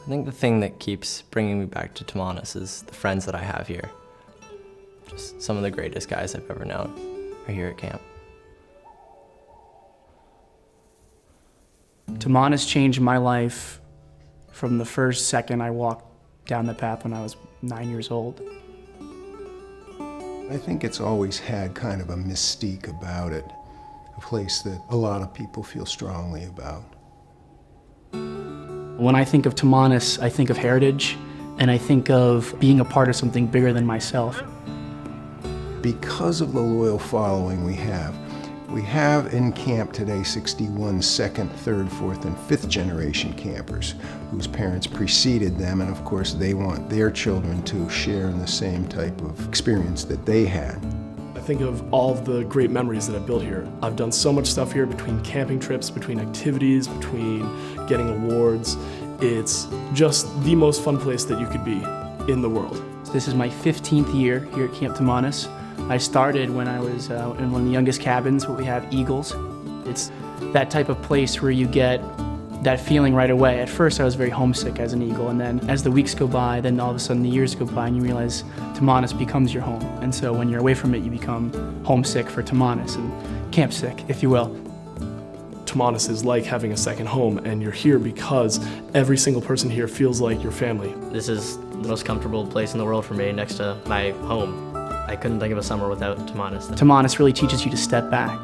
I think the thing that keeps bringing me back to Timanous is the friends that I have here. Just some of the greatest guys I've ever known are here at camp. Timanous changed my life from the first second I walked down the path when I was 9 years old. I think it's always had kind of a mystique about it, a place that a lot of people feel strongly about. When I think of Timanous, I think of heritage, and I think of being a part of something bigger than myself. Because of the loyal following we have in camp today 61 second, third, fourth, and fifth generation campers whose parents preceded them, and of course they want their children to share in the same type of experience that they had. I think of all of the great memories that I've built here. I've done so much stuff here between camping trips, between activities, between getting awards. It's just the most fun place that you could be in the world. This is my 15th year here at Camp Timanous. I started when I was in one of the youngest cabins where we have eagles. It's that type of place where you get that feeling right away. At first I was very homesick as an eagle, and then as the weeks go by, then all of a sudden the years go by and you realize Timanous becomes your home. And so when you're away from it, you become homesick for Timanous and camp sick, if you will. Timanous is like having a second home, and you're here because every single person here feels like your family. This is the most comfortable place in the world for me, next to my home. I couldn't think of a summer without Timanous. Timanous really teaches you to step back.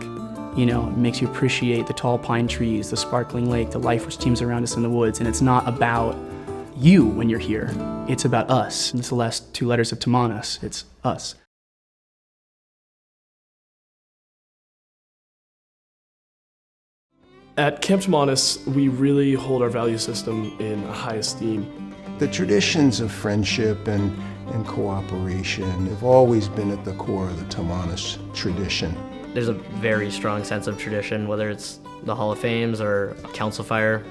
You know, it makes you appreciate the tall pine trees, the sparkling lake, the life which teems around us in the woods, and it's not about you when you're here. It's about us. And it's the last two letters of Timanous. It's us. At Camp Timanous, we really hold our value system in a high esteem. The traditions of friendship and cooperation have always been at the core of the Timanous tradition. There's a very strong sense of tradition, whether it's the Hall of Fames or Council Fire.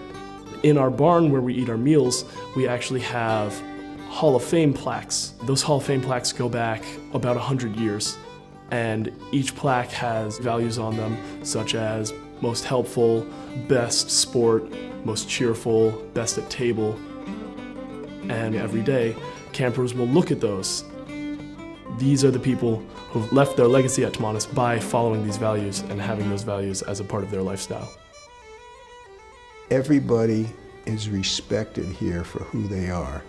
In our barn where we eat our meals, we actually have Hall of Fame plaques. Those Hall of Fame plaques go back about 100 years, and each plaque has values on them, such as most helpful, best sport, most cheerful, best at table. And every day, campers will look at those. These are the people who've left their legacy at Timanous by following these values and having those values as a part of their lifestyle. Everybody is respected here for who they are.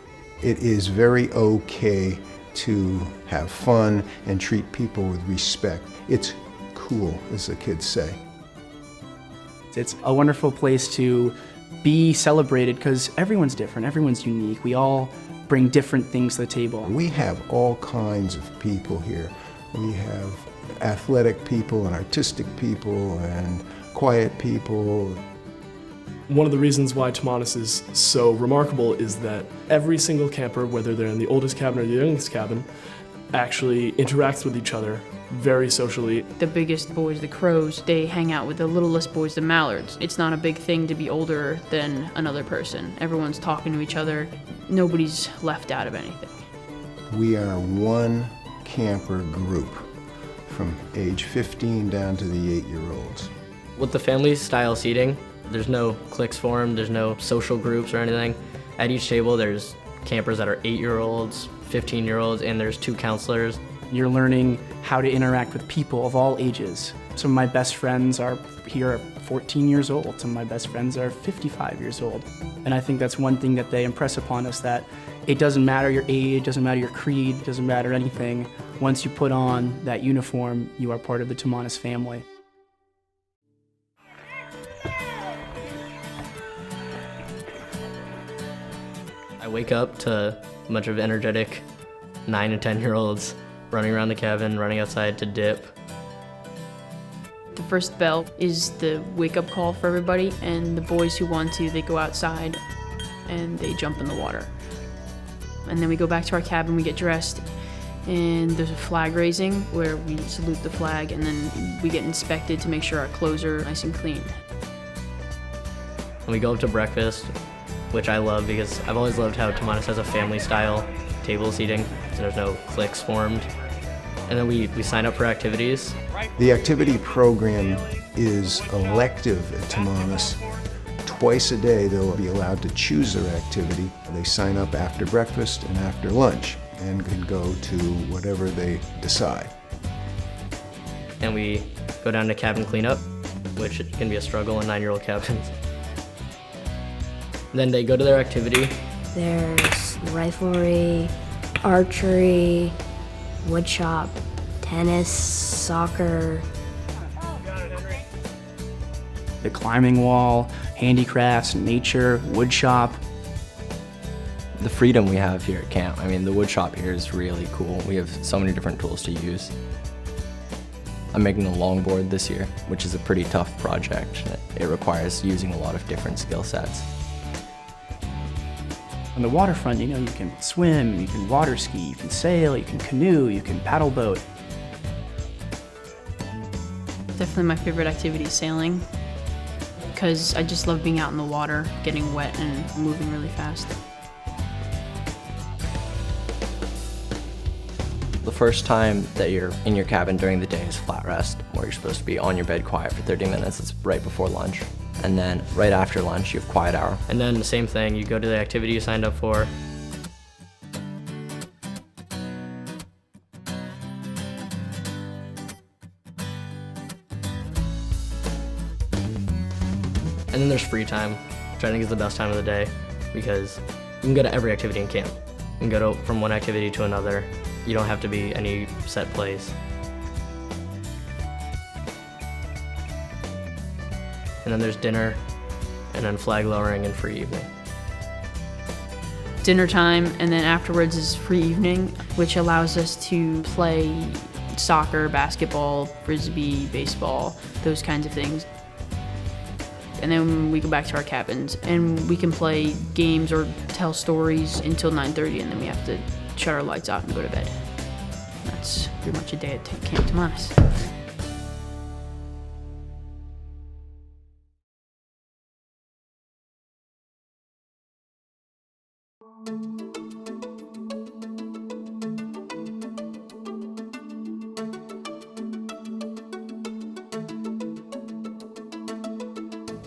It is very okay to have fun and treat people with respect. It's cool, as the kids say. It's a wonderful place to be celebrated because everyone's different, everyone's unique. We all bring different things to the table. We have all kinds of people here. We have athletic people and artistic people and quiet people. One of the reasons why Timanous is so remarkable is that every single camper, whether they're in the oldest cabin or the youngest cabin, actually interacts with each other very socially. The biggest boys, the crows, they hang out with the littlest boys, the mallards. It's not a big thing to be older than another person. Everyone's talking to each other. Nobody's left out of anything. We are one camper group from age 15 down to the 8-year-olds. With the family style seating, there's no cliques formed, there's no social groups or anything. At each table there's campers that are 8-year-olds, 15-year-olds, and there's 2 counselors. You're learning how to interact with people of all ages. Some of my best friends are here at 14 years old. Some of my best friends are 55 years old. And I think that's one thing that they impress upon us, that it doesn't matter your age, doesn't matter your creed, doesn't matter anything. Once you put on that uniform, you are part of the Timanous family. I wake up to a bunch of energetic 9 and 10-year-olds running around the cabin, running outside to dip. The first bell is the wake-up call for everybody, and the boys who want to, they go outside and they jump in the water. And then we go back to our cabin, we get dressed, and there's a flag raising where we salute the flag, and then we get inspected to make sure our clothes are nice and clean. And we go up to breakfast, which I love because I've always loved how Timanous has a family-style table seating, so there's no cliques formed. And then we sign up for activities. The activity program is elective at Timanous. Twice a day, they'll be allowed to choose their activity. They sign up after breakfast and after lunch and can go to whatever they decide. And we go down to cabin cleanup, which can be a struggle in 9-year-old cabins. Then they go to their activity. There's riflery, archery, woodshop, tennis, soccer. The climbing wall, handicrafts, nature, woodshop. The freedom we have here at camp, I mean, the wood shop here is really cool. We have so many different tools to use. I'm making a longboard this year, which is a pretty tough project. It requires using a lot of different skill sets. On the waterfront, you know, you can swim, you can water ski, you can sail, you can canoe, you can paddle boat. Definitely my favorite activity is sailing, because I just love being out in the water, getting wet and moving really fast. The first time that you're in your cabin during the day is flat rest, where you're supposed to be on your bed quiet for 30 minutes. It's right before lunch. And then right after lunch, you have quiet hour. And then the same thing, you go to the activity you signed up for. And then there's free time, which I think is the best time of the day, because you can go to every activity in camp. You can go from one activity to another. You don't have to be any set place. And then there's dinner, and then flag lowering and free evening. Dinner time, and then afterwards is free evening, which allows us to play soccer, basketball, frisbee, baseball, those kinds of things. And then we go back to our cabins, and we can play games or tell stories until 9:30, and then we have to shut our lights out and go to bed. That's pretty much a day at Camp Timanous.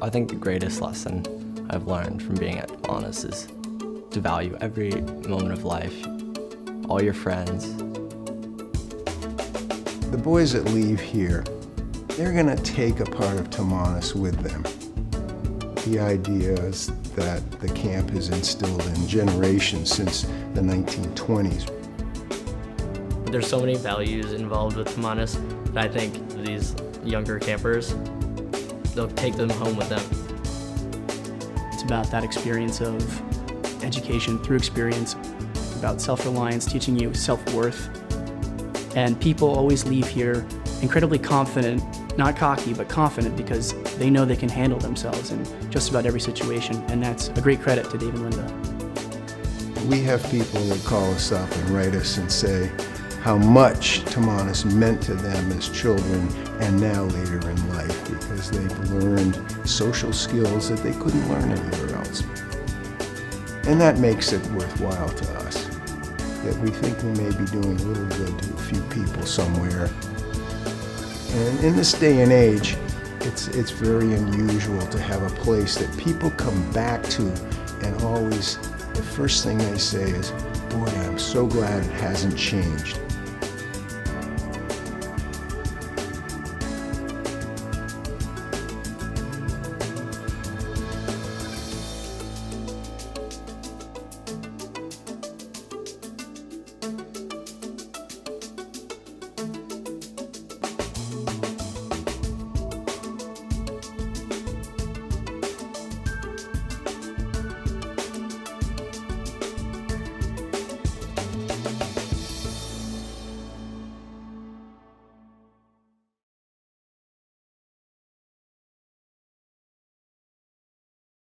I think the greatest lesson I've learned from being at Timanous is to value every moment of life, all your friends. The boys that leave here, they're going to take a part of Timanous with them. The ideas that the camp has instilled in generations since the 1920s. There's so many values involved with Timanous that I think these younger campers, they'll take them home with them. It's about that experience of education through experience, about self-reliance, teaching you self-worth. And people always leave here incredibly confident, not cocky, but confident, because they know they can handle themselves in just about every situation. And that's a great credit to Dave and Linda. We have people that call us up and write us and say how much Timanous meant to them as children and now later in life, because they've learned social skills that they couldn't learn anywhere else. And that makes it worthwhile to us, that we think we may be doing a little good to a few people somewhere. And in this day and age, it's very unusual to have a place that people come back to, and always the first thing they say is, boy, I'm so glad it hasn't changed.